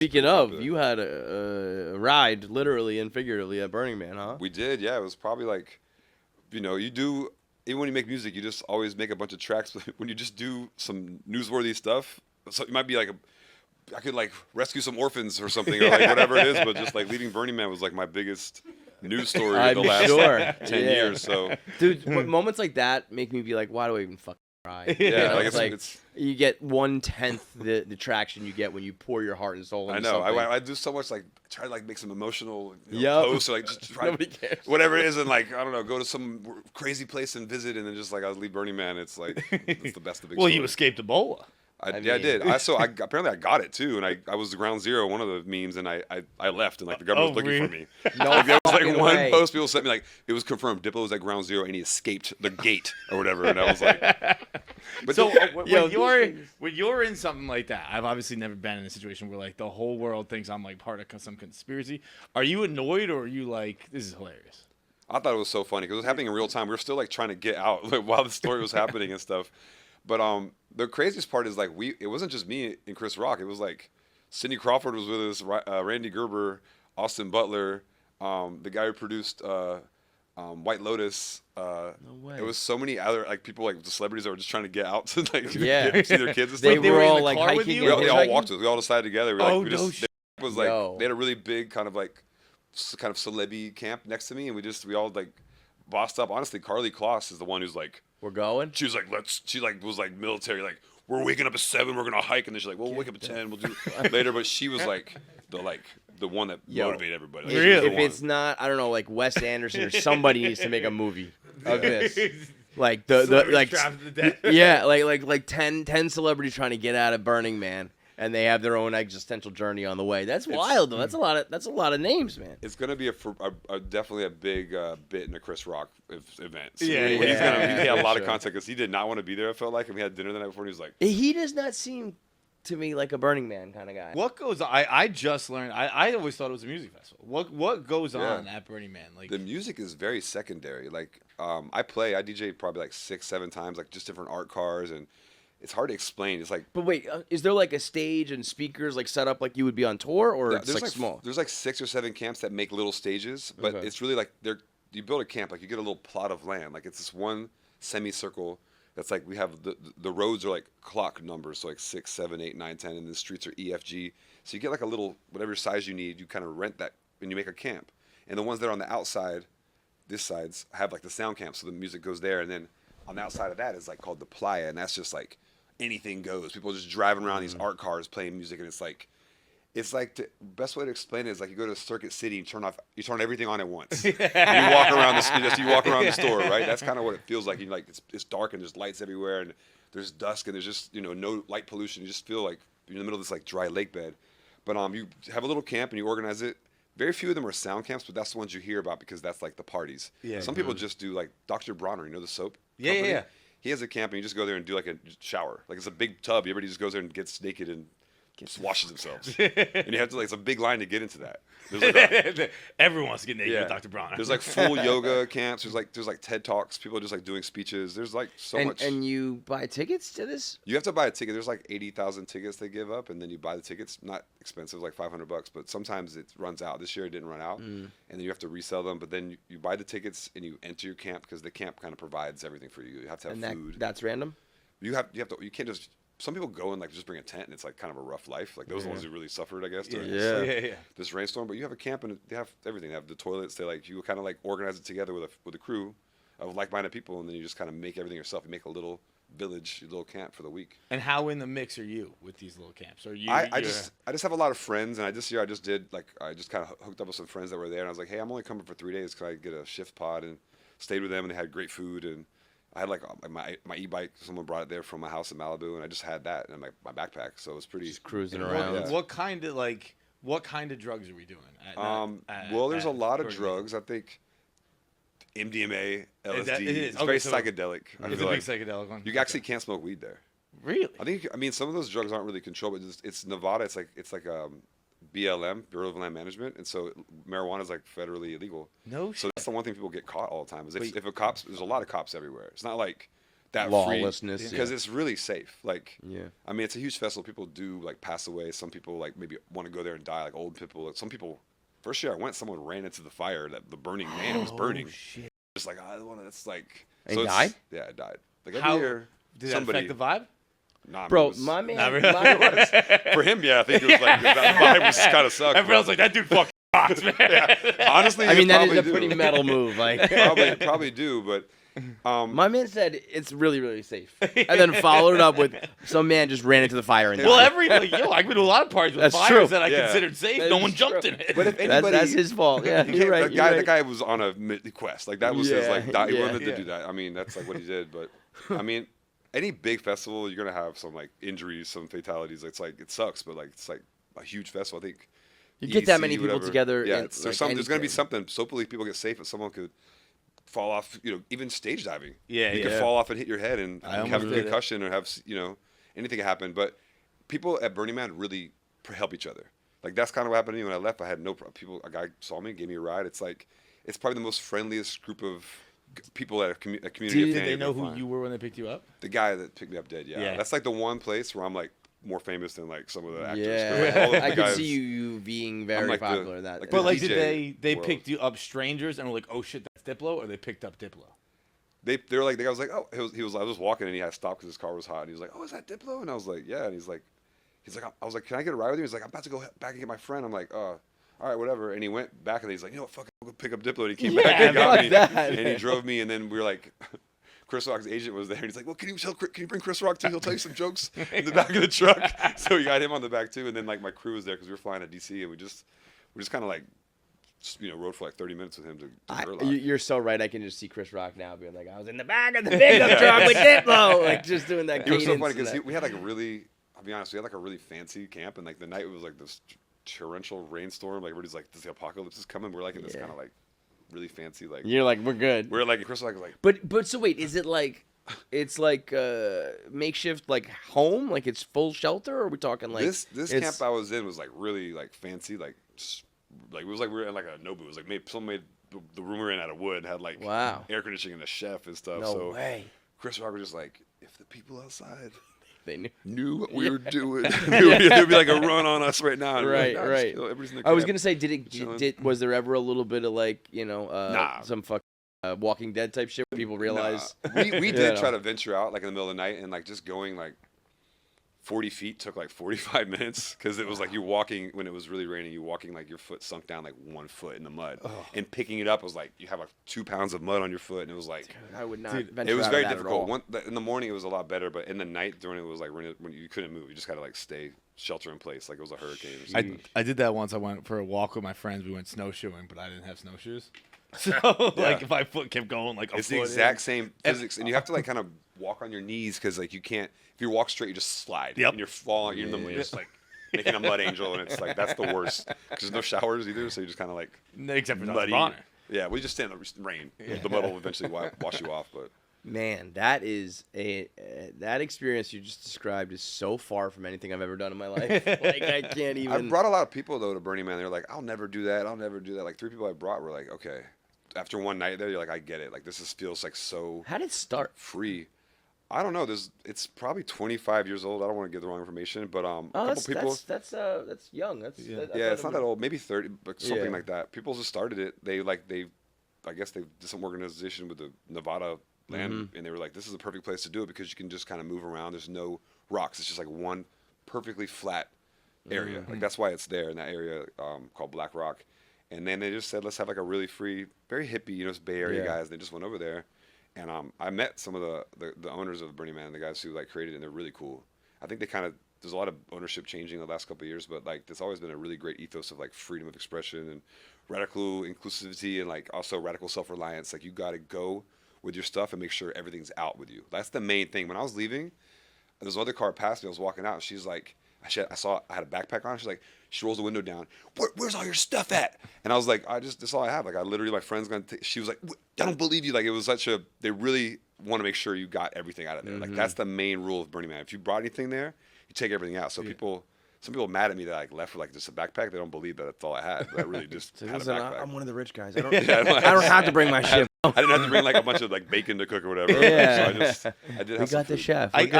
Speaking of, you had a ride, literally and figuratively, at Burning Man, huh? We did, yeah. It was probably like, you do, even when you make music, you just always make a bunch of tracks. But when you just do some newsworthy stuff, so it might be like I could like rescue some orphans or something, or like whatever it is. But just like leaving Burning Man was like my biggest news story of the I'm last sure. 10 years. So Dude, moments like that make me be like, why do I even fucking try? yeah, like it's you get 1/10 the traction you get when you pour your heart and soul into I know. something. I do so much like try to like make some emotional Yep. posts or like just try Nobody cares. whatever it is and like I don't know, go to some crazy place and visit and then just like I leave Burning Man. It's like it's the best of the big Well, story. you escaped Ebola. I did. Apparently I got it too, and I was the ground zero, one of the memes, and I left, and like the government was looking for me. No Like, there was like fucking one way. post people sent me like it was confirmed Diplo was at ground zero and he escaped the gate or whatever, and I was like, but So Yo, when you're in something like that, I've obviously never been in a situation where like the whole world thinks I'm like part of some conspiracy. Are you annoyed or are you like this is hilarious? I thought it was so funny because it was happening in real time. We were still like trying to get out like, while the story was happening and stuff. But the craziest part is like it wasn't just me and Chris Rock. It was like Cindy Crawford was with us, Randy Gerber, Austin Butler, the guy who produced White Lotus. No way. It was so many other like people like the celebrities that were just trying to get out to like Yeah. see their kids and They stuff. were were in all the like car with hiking. you? and They all hitchhiking? walked. We all decided together. We were, like, Oh, we no just, it was like Yo. they had a really big kind of like kind of celebrity camp next to me, and we all like bossed up. Honestly, Carly Kloss is the one who's like. We're going. She was like, she like was like military, like we're waking up at 7, we're gonna hike, and then she's like, well, we'll wake up at 10, we'll do later. But she was like the one that motivated everybody. Like, she was the If one. it's not, I don't know, like Wes Anderson or somebody needs to make a movie of this. Like the Celebrity like trapped to death. yeah, like 10 celebrities trying to get out of Burning Man, and they have their own existential journey on the way. That's wild though. That's a lot of names, man. It's gonna be definitely a big bit in a Chris Rock event. So Yeah, he had a lot of Sure. content because he did not want to be there. I felt like, and we had dinner the night before, and he was like, He does not seem to me like a Burning Man kind of guy. What goes on? I just learned. I always thought it was a music festival. What goes on at Burning Man? Like the music is very secondary. Like I DJ probably like 6-7 times, like just different art cars, and it's hard to explain. It's like But wait, is there like a stage and speakers like set up like you would be on tour, or it's like small? There's like 6 or 7 camps that make little stages, but Okay. it's really like you build a camp, like you get a little plot of land, like it's this one semicircle that's like we have the roads are like clock numbers, so like 6, 7, 8, 9, 10, and the streets are EFG. So you get like a little whatever size you need, you kind of rent that and you make a camp. And the ones that are on the outside, this sides have like the sound camp, so the music goes there, and then on the outside of that is like called the playa, and that's just like anything goes. People just driving around these art cars playing music, and it's like the best way to explain it is like you go to Circuit City, you turn everything on at once. And you walk around the store, right? That's kind of what it feels like. You like it's dark and there's lights everywhere and there's dusk and there's just no light pollution. You just feel like you're in the middle of this like dry lake bed. But you have a little camp and you organize it. Very few of them are sound camps, but that's the ones you hear about because that's like the parties. Yeah. Some people just do like Dr. Bronner, the soap Yeah, company? yeah. He has a camp and you just go there and do like a shower. Like it's a big tub. Everybody just goes there and gets naked and just washes themselves. And you have to it's a big line to get into that. There's like everyone wants to get naked with Dr. Bronner. There's like full yoga camps. There's like TED Talks. People are just like doing speeches. There's like so much. And you buy tickets to this? You have to buy a ticket. There's like 80,000 tickets they give up, and then you buy the tickets. Not expensive, like $500, but sometimes it runs out. This year it didn't run out, and then you have to resell them. But then you buy the tickets and you enter your camp because the camp kind of provides everything for you. You have to have food. That's random? You can't just. Some people go and like just bring a tent, and it's like kind of a rough life. Like those are the ones who really suffered, I guess, during this rainstorm. But you have a camp, and they have everything. They have the toilets. You kind of like organize it together with a crew of like-minded people, and then you just kind of make everything yourself. You make a little village, a little camp for the week. And how in the mix are you with these little camps? Are you? I just have a lot of friends, and I just kind of hooked up with some friends that were there, and I was like, hey, I'm only coming for 3 days. Can I get a shift pod? And stayed with them, and they had great food and. I had like my e-bike. Someone brought it there from my house in Malibu, and I just had that in my backpack. So it was pretty. Just cruising around. Yeah. What kind of drugs are we doing? Well, there's a lot of drugs. I think MDMA, LSD. It's very psychedelic. I It's feel a like big psychedelic one. you actually can't smoke weed there. Really? I mean, some of those drugs aren't really controlled, but it's Nevada. It's like BLM, Bureau of Land Management, and so marijuana is like federally illegal. No So shit. that's the one thing people get caught all the time is if a cops. There's a lot of cops everywhere. It's not like that lawlessness, free because it's really safe. Like, Yeah. I mean, it's a huge festival. People do like pass away. Some people like maybe want to go there and die. Like old people. Like, some people. First year I went, someone ran into the fire. That the Burning Man was burning. Shit. Just like I want to. That's like. And it's- died? Yeah, it died. Like every How year. did somebody, that affect the vibe? Nah, Bro, it was- my man. Not really. for him, yeah, I think it was like that vibe was kind of sucked. Everyone's like, that dude fucking rocks, man. yeah. Honestly, I mean, you that is probably a do. pretty metal move. Like, probably do, but my man said it's really, really safe, and then followed it up with some man just ran into the fire and Well, died. I've been to a lot of parties with That's fires true. that I Yeah. considered safe. That No is one jumped true. in it. but if anybody, That's his fault. Yeah, you you're can't- right. that You're guy, right. the guy was on a quest. Like that was his Yeah, like he yeah. wanted to do that. I mean, that's like what he did. But I mean, any big festival, you're gonna have some like injuries, some fatalities. It's like it sucks, but like it's like a huge festival. I think You get that EDC, many people whatever. together. Yeah, in, it's, like, there's gonna be anything. something. So hopefully people get safe, but someone could fall off. You know, even stage diving. Yeah, you yeah. could fall off and hit your head and I have almost a did it. concussion or have anything can happen. But people at Burning Man really help each other. Like that's kind of what happened to me when I left. I had no people. A guy saw me, gave me a ride. It's like it's probably the most friendliest group of people at a community. of Did fans they know you're who gonna find. you were when they picked you up? The guy that picked me up did. Yeah. Yeah. That's like the one place where I'm like more famous than like some of the actors. 'Cause, Yeah, like, all of the I could guys- see you being very like the- popular in that. like But the like, DJ did they world. picked you up strangers and were like, oh shit, that's Diplo, or they picked up Diplo? They were like the guy was like, oh, he was I was walking and he had to stop because his car was hot and he was like, oh, is that Diplo? And I was like, yeah. And he's like I was like, can I get a ride with you? He's like, I'm about to go back and get my friend. I'm like, all right, whatever. And he went back and he's like, you know what, fuck it, I'll go pick up Diplo. And he came back and got fuck me that. and he drove me. And then we were like, Chris Rock's agent was there and he's like, well, can you bring Chris Rock too? He'll tell you some jokes in the back of the truck. So we got him on the back too. And then like my crew was there because we were flying to DC and we just kind of like rode for like 30 minutes with him to Murloc. You're so right. I can just see Chris Rock now being like, I was in the back of the pickup truck with Diplo, like just doing that. It was so cadence funny and because that. we had like a really, I'll be honest, we had like a really fancy camp, and like the night was like this torrential rainstorm. Like everybody's like, "This the apocalypse is coming." We're like in this Yeah. kind of like really fancy like. You're like, we're good. We're like, Chris was like, But so wait, is it like, it's like makeshift like home, like it's full shelter, or are we talking like this it's- camp I was in was like really like fancy, like it was like we were in like a Nobu. It was like someone made the room we were in out of wood, had like Wow. air conditioning and a chef and stuff. No so way. Chris Rock was just like, if the people outside They knew. knew what we were doing, there'd be like a run on us right now. And we're Right, like, "Nah, just right. chill. Everybody's in the I was camp." gonna say, chilling. was there ever a little bit of like Nah. some fuck Walking Dead type shit where people realize? Nah. we You did know. try to venture out like in the middle of the night and like just going like 40 feet took like 45 minutes because it was like you're walking when it was really raining. You're walking like your foot sunk down like 1 foot in the mud, and picking it up was like you have like 2 pounds of mud on your foot, and it was like I would not. Dude, venture it was out very of that at difficult. all. In the morning it was a lot better, but in the night during it was like when you couldn't move. You just gotta like stay shelter in place like it was a hurricane. Or something. I did that once. I went for a walk with my friends. We went snowshoeing, but I didn't have snowshoes. So like if my foot kept going like a It's foot the in- exact same physics, and you have to like kind of walk on your knees because like you can't. If you walk straight, you just slide. Yep. And you're falling. You're in the just like making a mud angel, and it's like that's the worst because there's no showers either, so you just kind of like except for muddy. Bonner. Yeah, we just stand in the rain. The mud will eventually wash you off, but Man, that is that experience you just described is so far from anything I've ever done in my life. Like I can't even. I brought a lot of people though to Burning Man. They're like, I'll never do that. I'll never do that. Like 3 people I brought were like, okay. After one night there, you're like, I get it. Like feels like so How did it start? free. I don't know. It's probably 25 years old. I don't want to give the wrong information, but a Oh, couple people. that's young. That's Yeah. I Yeah, thought it's it not was- that old. Maybe 30, but something Yeah. like that. People just started it. I guess they did some organization with the Nevada land, Mm-hmm. and they were like, this is the perfect place to do it because you can just kind of move around. There's no rocks. It's just like one perfectly flat area. Mm-hmm. Like that's why it's there in that area called Black Rock. And then they just said, let's have like a really free, very hippie, it's Bay Area Yeah. guys. And they just went over there, and I met some of the owners of Burning Man, the guys who like created it, and they're really cool. I think there's a lot of ownership changing the last couple of years, but like there's always been a really great ethos of like freedom of expression and radical inclusivity and like also radical self-reliance. Like you got to go with your stuff and make sure everything's out with you. That's the main thing. When I was leaving, this other car passed me. I was walking out, and she's like, I had a backpack on. She's like, she rolls the window down. Where's all your stuff at? And I was like, that's all I have. Like I literally, my friend's gonna. She was like, I don't believe you. Like it was they really want to make sure you got everything out of there. Like that's the main rule of Burning Man. If you brought anything there, you take everything out. So some people are mad at me that I left with like just a backpack. They don't believe that that's all I had. But I really just had a Listen, backpack. I'm one of the rich guys. I don't, Yeah, I don't have to bring my shit. I didn't have to bring like a bunch of like bacon to cook or whatever. Yeah. So I did We have some got the food. chef. I,